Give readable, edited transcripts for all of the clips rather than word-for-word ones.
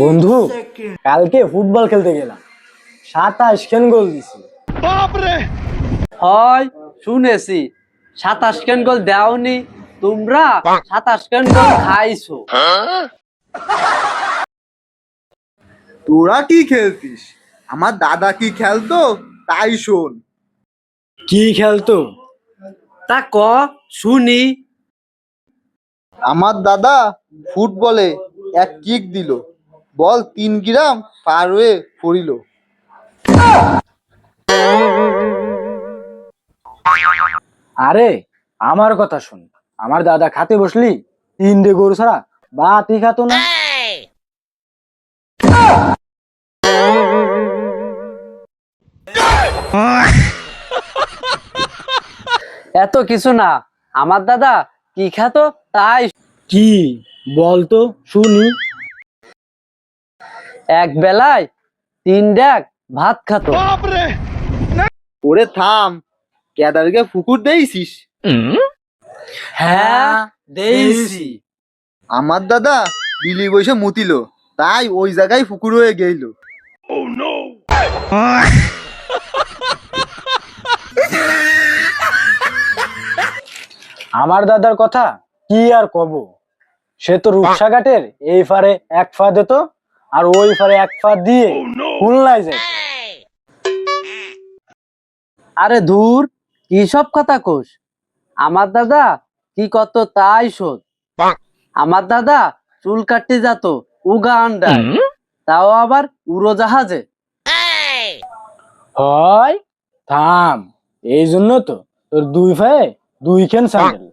বন্ধু, কালকে ফুটবল খেলতে গেলাম, 27 খান গোল দিছি। হয় শুনেছি 27 খান গোল দেওনি তোমরা, 27 খান গোল খাইছো। তোরা কি খেলতিস? আমার দাদা কি খেলতো তাই শোন। কি খেলতো? তা ক শুনি। আমার দাদা ফুটবলে এক কিক দিল, বল 3 গ্রাম পার হয়ে পড়িল। আরে আমার কথা শুন, আমার দাদা খাতে বসলি 3 গরু ছাড়া ভাতই খাতো না। এত কিছু না, আমার দাদা কি খাতো তাই। কি বলতো শুনি? এক বেলায় 3 ডেক ভাত খাতো। ওরে থাম, কেদারকে ফুকুর দেইছিস? হ্যাঁ দেইছি। আমার দাদা বিলি বসে মুতিল, তাই ওই জায়গায় ফুকুর হয়ে গেল। আমার দাদার কথা কি আর কব, সে তো রূপসাঘাটের এই ফারে এক ফা দিত আর ওই ফারে এক ফা দিয়ে খুলনায় যায়। আরে ধুর, কি সব কথা কোস? আমার দাদা কি কত তাই শোধ। আমার দাদা চুল কাটতে যেত উগান্ডায়, তাও আবার উড়োজাহাজে। হয় থাম, এই জন্য তো তোর 2 ফায়ে 2 খান স্যান্ডেল।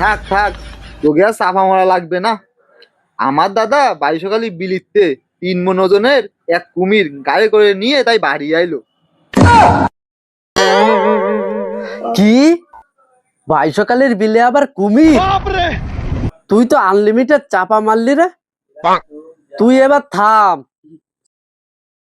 থাক থাক, তোকে আর চাপা মারা লাগবে না। আমার দাদা বাইশকালী বিলিতে 3 মণ ওজনের এক কুমির গাড়ি করে নিয়ে তাই বাড়ি আইলো। কি বাইশকালের বিলে আবার কুমির? তুই তো আনলিমিটেড চাপা মারলি রে। তুই এবার থাম,